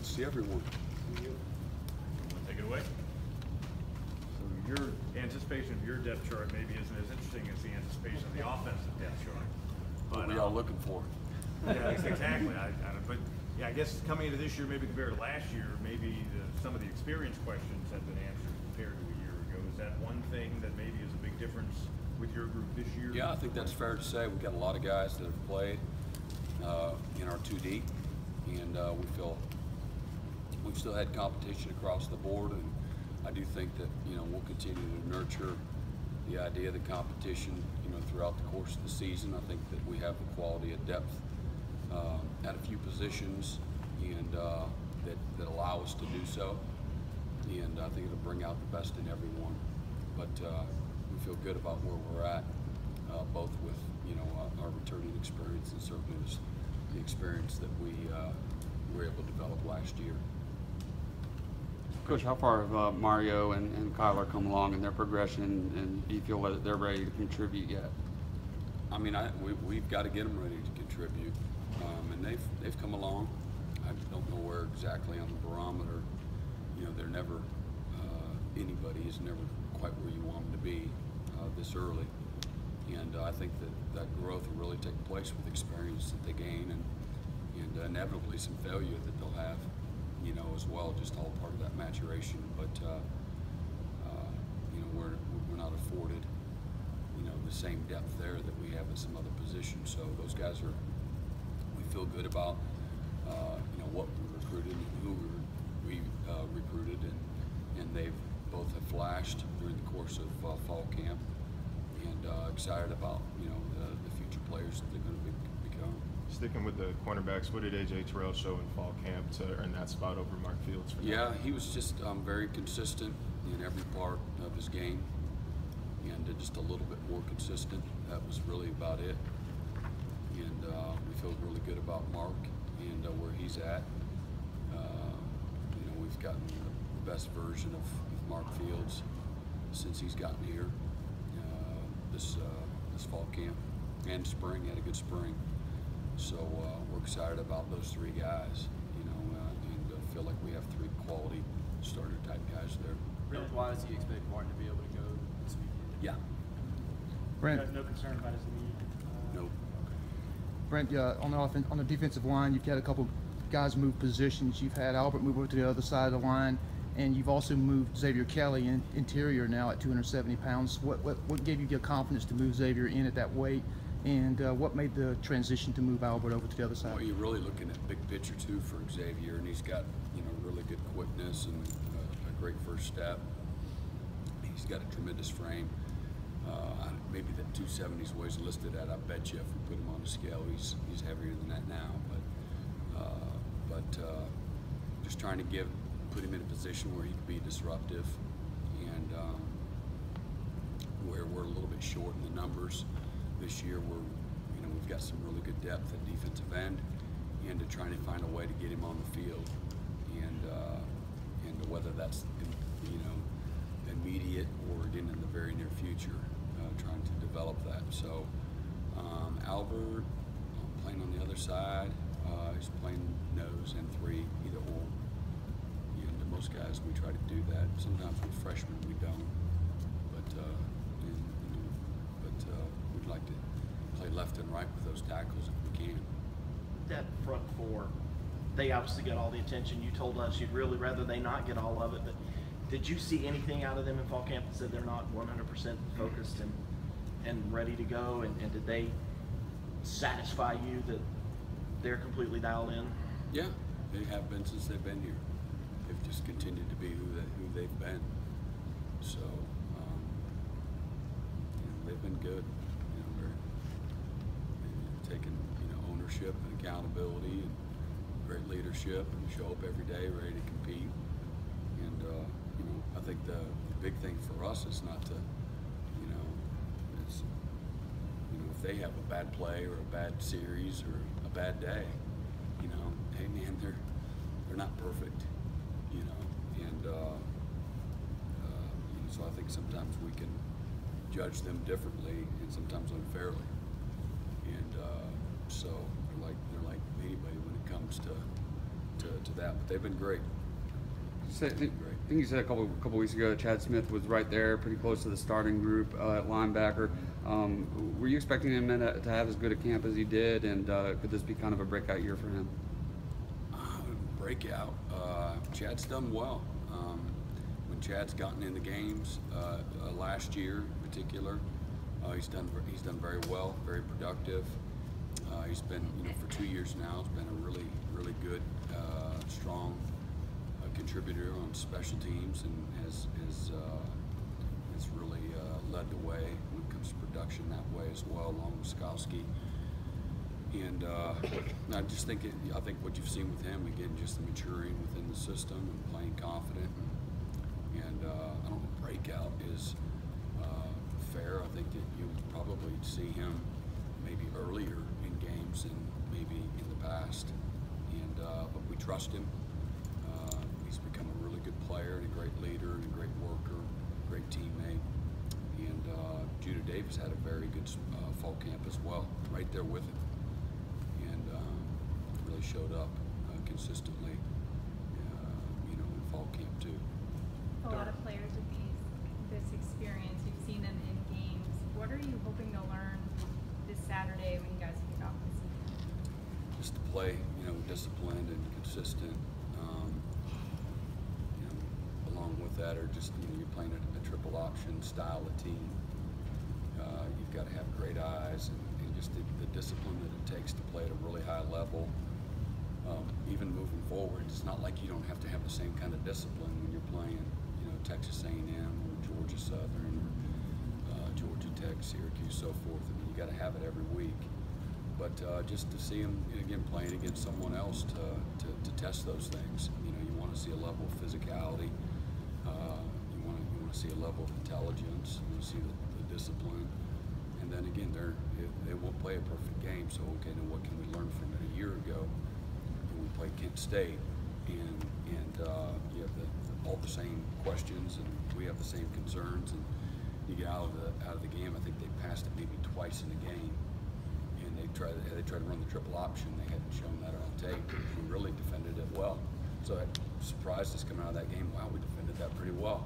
see everyone. Take it away. So your anticipation of your depth chart maybe isn't as interesting as the anticipation of the offensive depth chart. What were y'all looking for? Yeah, exactly. But yeah, I guess coming into this year, maybe compared to last year, maybe some of the experience questions have been answered compared to a year ago. Is that one thing that maybe is a big difference with your group this year? Yeah, I think that's fair to say. We've got a lot of guys that have played in our 2D, and we feel we've still had competition across the board, and I do think that we'll continue to nurture the idea of the competition throughout the course of the season. I think that we have the quality of depth at a few positions, and that allow us to do so, and I think it'll bring out the best in everyone. But we feel good about where we're at, both with our returning experience and certainly the experience that we were able to develop last year. Coach, how far have Mario and Kyler come along in their progression, and do you feel that they're ready to contribute yet? I mean, we've got to get them ready to contribute, and they've come along. I don't know where exactly on the barometer. They're never anybody is never quite where you want them to be this early, and I think that growth will really take place with experience that they gain, and inevitably some failure that they'll have. As well, just all part of that maturation. But we're not afforded, the same depth there that we have at some other positions. So those guys we feel good about, what we recruited and who we recruited, and they've both have flashed during the course of fall camp, and excited about the future players that they're going to become. Sticking with the cornerbacks, what did A.J. Terrell show in fall camp to earn that spot over Mark Fields? Yeah, he was just very consistent in every part of his game, and just a little bit more consistent. That was really about it. And we feel really good about Mark and where he's at. We've gotten the best version of Mark Fields since he's gotten here this fall camp and spring. Had a good spring. So we're excited about those three guys, and feel like we have three quality starter type guys there. Wise, do you expect Martin to be able to go this weekend? Yeah. Brent, No concern about his knee? Nope. Brent, on the defensive line, you've had a couple guys move positions. You've had Albert move over to the other side of the line, and you've also moved Xavier Kelly in interior now at 270 pounds. What gave you the confidence to move Xavier in at that weight? And what made the transition to move Albert over to the other side? Well, you're really looking at big picture too for Xavier, and he's got really good quickness and a great first step. He's got a tremendous frame. Maybe that 270s what he's listed at. I bet you if we put him on the scale, he's heavier than that now. But just trying to put him in a position where he can be disruptive, and where we're a little bit short in the numbers. This year we've got some really good depth at defensive end, and to trying to find a way to get him on the field, and whether that's immediate or again in the very near future, trying to develop that. So Albert playing on the other side, he's playing nose and three, either or. And most guys we try to do that. Sometimes with freshmen we don't, but we'd like to play left and right with those tackles if we can. That front four, they obviously got all the attention. You told us you'd really rather they not get all of it, but did you see anything out of them in fall camp that said they're not 100% focused and ready to go? And did they satisfy you that they're completely dialed in? Yeah, they have been since they've been here. They've just continued to be who they've been. So they've been good. They've taken ownership and accountability and great leadership, and show up every day ready to compete. And I think the big thing for us is not to, it's if they have a bad play or a bad series or a bad day, hey man, they're not perfect, and so I think sometimes we can judge them differently and sometimes unfairly, and so they're like anybody when it comes to to that. But they've been great. I think you said a couple weeks ago that Chad Smith was right there, pretty close to the starting group at linebacker. Were you expecting him to have as good a camp as he did, and could this be kind of a breakout year for him? Breakout. Chad's done well. When Chad's gotten in the games last year in particular, he's done very well, very productive. He's been, for 2 years now, he's been a really good, strong contributor on special teams, and has really led the way when it comes to production that way as well, along with Skowski. And I just think I think what you've seen with him, again, just the maturing within the system and playing confident. And I don't know, breakout is fair. I think that you'll probably see him maybe earlier in games than maybe in the past. And but we trust him. He's become a really good player and a great leader and a great worker, great teammate. And Judah Davis had a very good fall camp as well, right there with him. Really showed up consistently, in fall camp too. A lot of players with this experience, you've seen them in games. What are you hoping to learn this Saturday when you guys kick off the season? Just to play, disciplined and consistent. Along with that, or just you're playing a triple option style of team. You've got to have great eyes and just the discipline that it takes to play at a really high level. Even moving forward, it's not like you don't have to have the same kind of discipline when you're playing, Texas A&M or Georgia Southern or Georgia Tech, Syracuse, so forth. I mean, you got to have it every week. But just to see them again playing against someone else to test those things, you want to see a level of physicality. You want to see a level of intelligence. You want to see the discipline. And then again, they won't play a perfect game. So okay, now what can we learn from it? A year ago, we played Kent State, and you have all the same questions, and we have the same concerns. And you get out of the game. I think they passed it maybe twice in the game, and they tried to run the triple option. They hadn't shown that on tape. We really defended it well. So it surprised us coming out of that game. Wow, we defended that pretty well.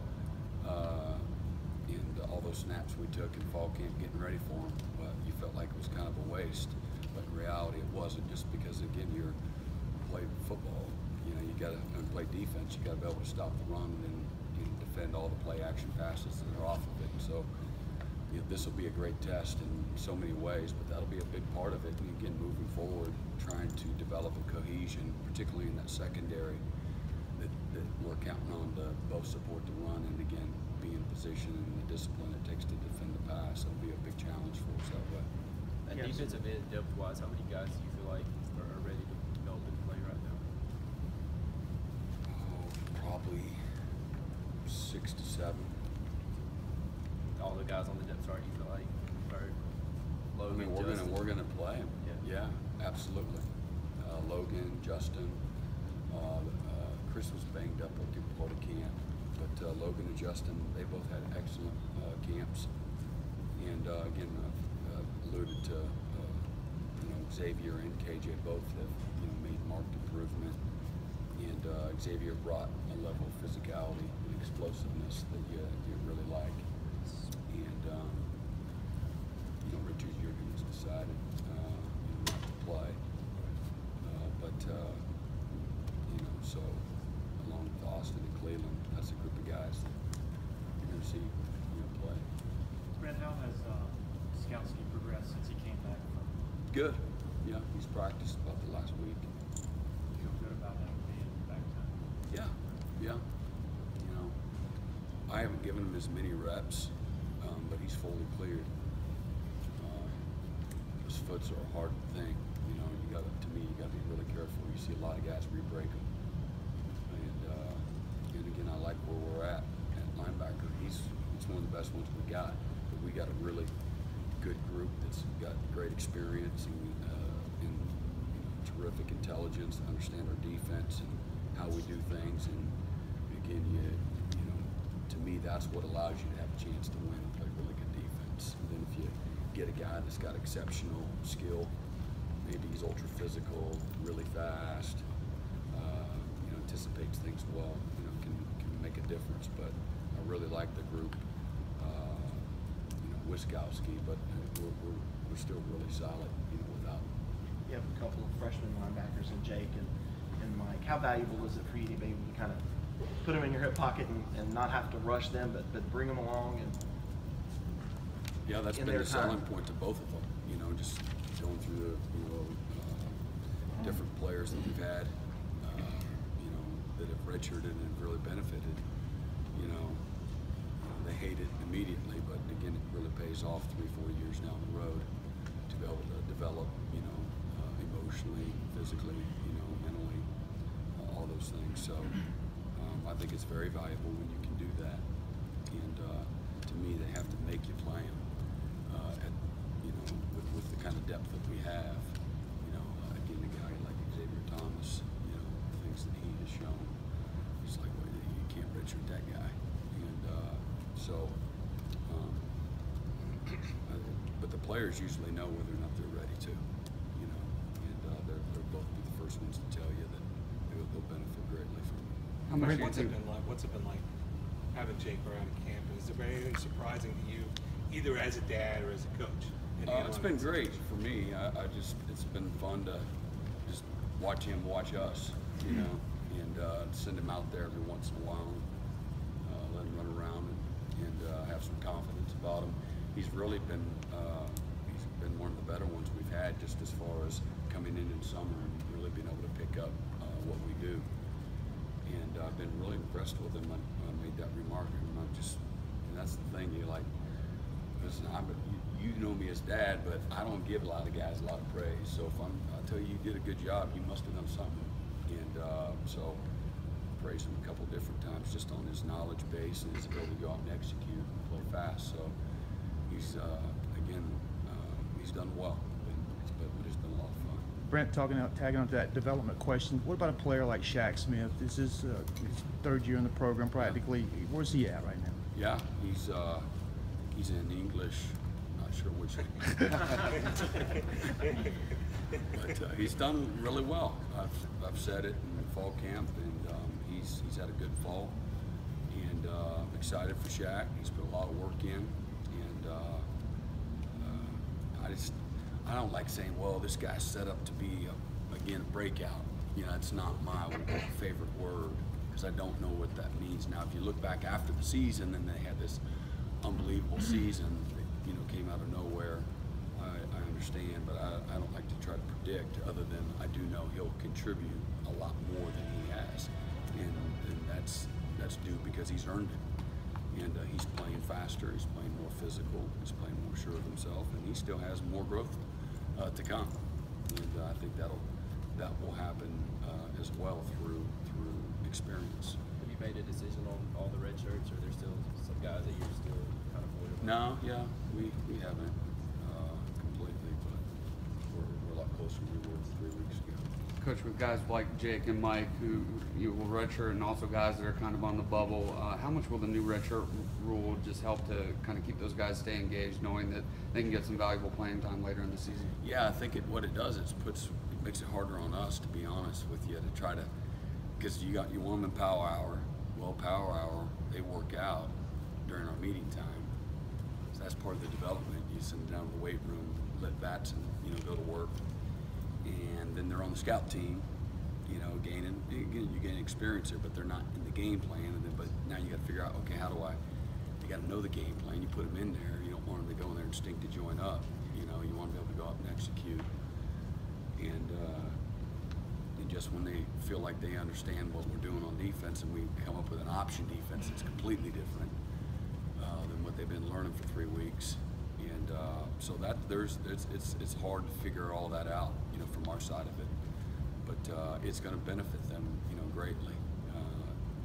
And all those snaps we took in fall camp getting ready for them, but you felt like it was kind of a waste. But in reality, it wasn't, just because again you're playing football. You got to play defense. You got to be able to stop the run and defend all the play action passes that are off of it. So this will be a great test in so many ways, but that'll be a big part of it. And again, moving forward, trying to develop a cohesion, particularly in that secondary, that we're counting on to both support the run and again be in position and the discipline it takes to defend the pass. It'll be a big challenge for us that way. And Yes. defensive end depth-wise, how many guys do you feel like are ready to develop and play right now? Probably 6 to 7. All the guys on the depth chart, you feel like are Logan, Justin? we're gonna play him. Yeah. Yeah, absolutely. Logan, Justin, Chris was banged up a good part of camp, but Logan and Justin, they both had excellent camps. And again, I've alluded to Xavier and KJ both have made marked improvement. And Xavier brought a level of physicality and explosiveness that you really like. And Richard Jurgens decided not to play, but so along with Austin and Cleveland, that's a group of guys that you're going to see play. Brent, how has Skowski progressed since he came back from? Good. Yeah, he's practiced about the last week. Feel good about him being back time? Yeah. I haven't given him as many reps, but he's fully cleared. His foots are a hard thing. You got to be really careful. You see a lot of guys re-break them. And again, I like where we're at linebacker. He's one of the best ones we got. But we got a really good group that's got great experience and terrific intelligence to understand our defense and how we do things. And again, to me, that's what allows you to have a chance to win and play really good defense. And then if you get a guy that's got exceptional skill, maybe he's ultra physical, really fast, takes things well, can make a difference. But I really like the group. Wiskowski, but we're still really solid, without. You have a couple of freshman linebackers in Jake and Mike. How valuable is it for you to be able to kind of put them in your hip pocket and not have to rush them, but bring them along and yeah, that's been the selling point to both of them. Just going through the different players that we've had, that have redshirted and have really benefited. They hate it immediately, but again, it really pays off 3-4 years down the road to be able to develop, emotionally, physically, mentally, all those things. So I think it's very valuable when you can do that. And to me, they have to make you play them. With the kind of depth that we have, again, a guy like Xavier Thomas, the things that he has shown, it's like, well, you can't redshirt that guy. And but the players usually know whether or not they're ready to, and they'll both be the first ones to tell you that they'll benefit greatly from it. How much What's it been like? What's it been like having Jake around at camp? Is there anything surprising to you, either as a dad or as a coach? It's been great for me. It's been fun to just watch him watch us, and send him out there every once in a while, let him run around and have some confidence about him. He's really been one of the better ones we've had, just as far as coming in summer and really being able to pick up what we do. And I've been really impressed with him. I made that remark, and that's the thing. You're like, listen, you know me as dad, but I don't give a lot of guys a lot of praise. So if I tell you did a good job, you must have done something. And so I praised him a couple different times just on his knowledge base and his ability to go out and execute and play fast. So he's he's done well, but it's been a lot of fun. Brent, tagging on to that development question, what about a player like Shaq Smith? This is his third year in the program practically. Where's he at right now? Yeah, he's in English. Not sure which. But he's done really well. I've said it in fall camp, and he's had a good fall. And I'm excited for Shaq. He's put a lot of work in, and I don't like saying, well, this guy's set up to be a breakout. It's not my favorite word, because I don't know what that means. Now, if you look back after the season, and they had this unbelievable season that came out of nowhere, I understand, but I don't like to try to predict, other than I do know he'll contribute a lot more than he has, and that's due because he's earned it. And he's playing faster, he's playing more physical, he's playing more sure of himself, and he still has more growth to come. And I think that will happen as well through experience. Have you made a decision on all the red shirts, or there's still some guys that you're still kind of avoiding? No, yeah, we haven't completely, but we're a lot closer than we were 3 weeks ago. Coach, with guys like Jake and Mike who will redshirt, and also guys that are kind of on the bubble, how much will the new redshirt rule just help to kind of keep those guys stay engaged, knowing that they can get some valuable playing time later in the season? Yeah, I think what it does is it makes it harder on us, to be honest with you, to try to, because you want them in power hour. Well, power hour, they work out during our meeting time. So that's part of the development. You send them down to the weight room, let Batson, go to work. And then they're on the scout team, you gain experience there, but they're not in the game plan. But now you got to figure out, okay, you got to know the game plan. You put them in there. You don't want them to go in there and stink to join up. You want to be able to go out and execute. And just when they feel like they understand what we're doing on defense, and we come up with an option defense that's completely different than what they've been learning for 3 weeks. And so that it's hard to figure all that out, from our side of it. But it's going to benefit them, greatly.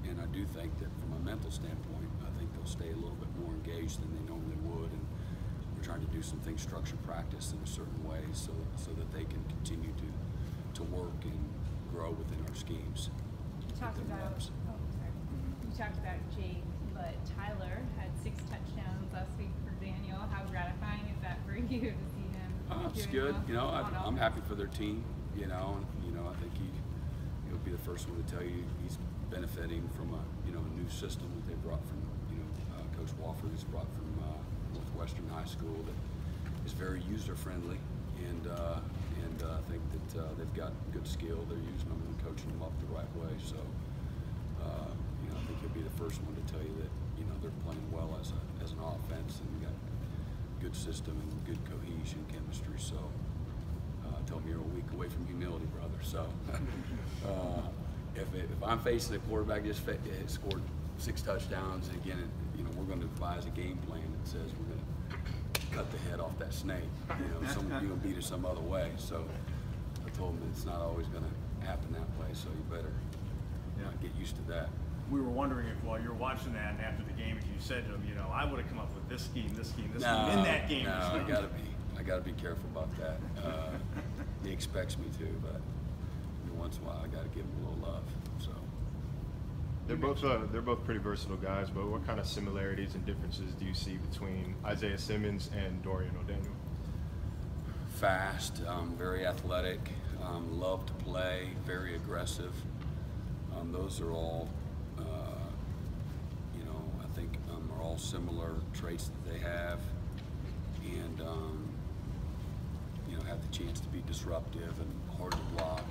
And I do think that from a mental standpoint, I think they'll stay a little bit more engaged than they normally would. And we're trying to do some things, structure practice in a certain way, so that they can continue to work and grow within our schemes. You talked about Jake, but Tyler had 6 touchdowns last week for Daniel. How gratifying is that for you to see him? It's doing good. well I'm on happy for their team. And I think he'll be the first one to tell you he's benefiting from a new system that they brought from Coach Wofford has brought from Northwestern High School that is very user friendly, and I think that they've got good skill. They're using them and coaching them up the right way. So I think he'll be the first one to tell you that they're playing well as an offense and got good system and good cohesion, chemistry. So told me you're a week away from humility, brother. So if I'm facing a quarterback just scored 6 touchdowns, and again, we're going to devise a game plan that says we're going to cut the head off that snake. You're going to beat it some other way. So I told him it's not always going to happen that way. So you better get used to that. We were wondering if while you're watching that and after the game, if you said to him, I would have come up with this scheme in that game. No, I gotta be careful about that. He expects me to, but once in a while I gotta give him a little love. So they're both pretty versatile guys, but what kind of similarities and differences do you see between Isaiah Simmons and Dorian O'Daniel? Fast, very athletic, love to play, very aggressive. Those are all, I think are all similar traits that they have, and have the chance to be disruptive and hard to block,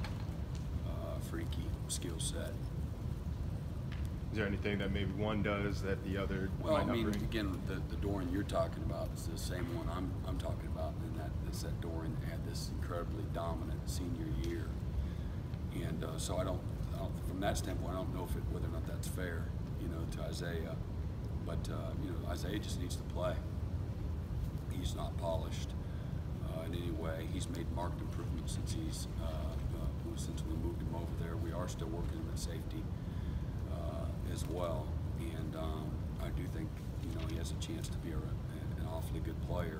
freaky skill set. Is there anything that maybe one does that the other might not bring? Again, the Dorian you're talking about is the same one I'm talking about, and that's that Dorian had this incredibly dominant senior year, and so I don't from that standpoint, I don't know whether or not that's fair, to Isaiah, but Isaiah just needs to play. He's not polished in any way. He's made marked improvements since since we moved him over there. We are still working him at safety as well, and I do think he has a chance to be an awfully good player.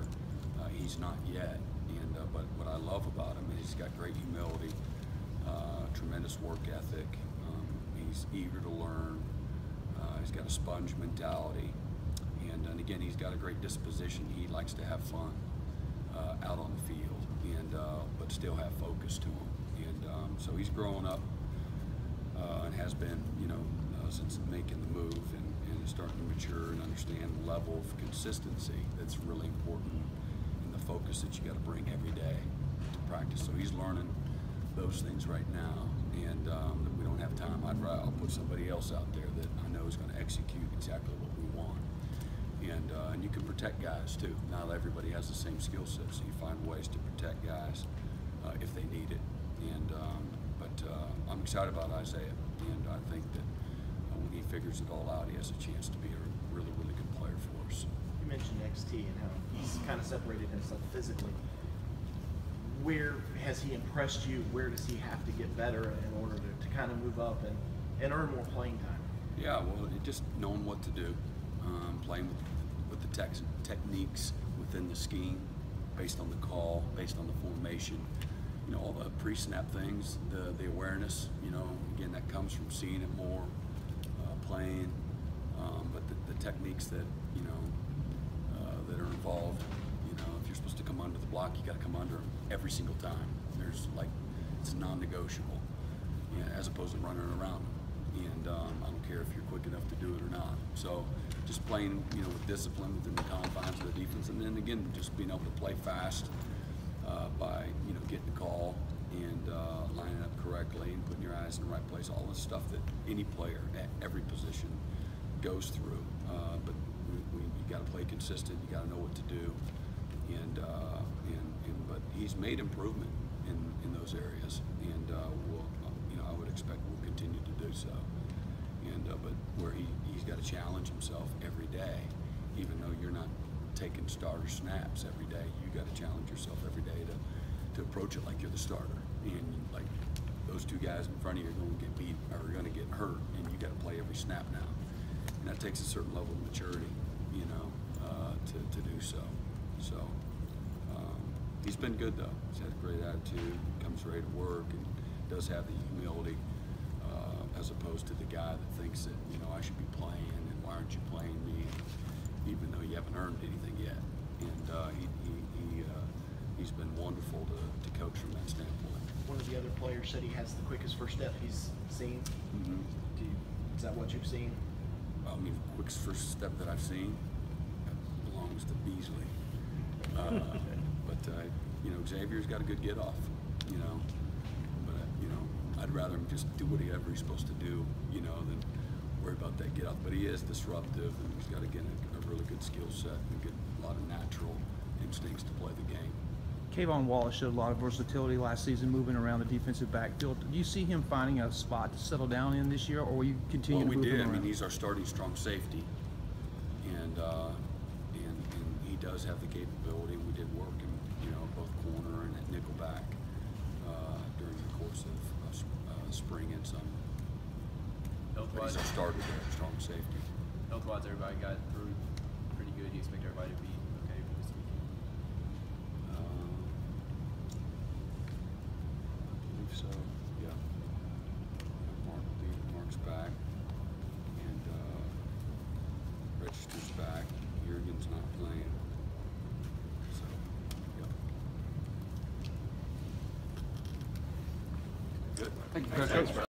He's not yet, and but what I love about him is he's got great humility, tremendous work ethic. He's eager to learn. He's got a sponge mentality, and again, he's got a great disposition. He likes to have fun out on the field, and but still have focus to him. And so he's growing up and has been, since making the move, and is starting to mature and understand the level of consistency that's really important, and the focus that you got to bring every day to practice. So he's learning those things right now, and we don't have time. I'll put somebody else out there that I know is going to execute exactly what we want. And you can protect guys too. Not everybody has the same skill set, so you find ways to protect guys if they need it. And but I'm excited about Isaiah, and I think that when he figures it all out, he has a chance to be a really, really good player for us. You mentioned XT and how he's kind of separated himself physically. Where has he impressed you? Where does he have to get better in order to kind of move up and earn more playing time? Yeah, well, just knowing what to do, playing with the techniques within the scheme, based on the call, based on the formation, all the pre-snap things, the awareness, again, that comes from seeing it more, playing, but the techniques that, that are involved, if you're supposed to come under the block, you got to come under them every single time. It's non-negotiable, as opposed to running around them. And I don't care if you're quick enough to do it or not. So just playing, with discipline within the confines of the defense, and then again, just being able to play fast by, getting the call and lining up correctly and putting your eyes in the right place. All this stuff that any player at every position goes through. But you got to play consistent. You got to know what to do. But he's made improvement in those areas, and I would expect we'll continue to do so. And but where he's got to challenge himself every day, even though you're not taking starter snaps every day, you got to challenge yourself every day to approach it like you're the starter. And like those two guys in front of you are going to get beat or are going to get hurt, and you got to play every snap now. And that takes a certain level of maturity, to do so. So he's been good though. He's had a great attitude, comes ready to work, and does have the humility, as opposed to the guy that thinks that I should be playing, and why aren't you playing me, even though you haven't earned anything yet. And he's been wonderful to coach from that standpoint. one of the other players said he has the quickest first step he's seen. Mhm. Is that what you've seen? I mean, the quickest first step that I've seen belongs to Beasley. But you know, Xavier's got a good get off. You know, but you know, I'd rather him just do whatever he's supposed to do. You know, than worry about that get off. But he is disruptive, and he's got again a really good skill set and a lot of natural instincts to play the game. Kayvon Wallace showed a lot of versatility last season, moving around the defensive backfield. Do you see him finding a spot to settle down in this year, or will you continue Well, to we move did. him I around? mean, he's our starting strong safety, and he does have the capability. We did work him, you know, both corner and at nickelback during the course of spring and summer. But Health-wise, he's our starter there, strong safety. health-wise, everybody got through pretty good. You expect everybody to be okay for this weekend? I believe so. Yeah. Mark's back, and Register's back. Jurgen's not playing. So, yeah. Good. Thank you, Coach.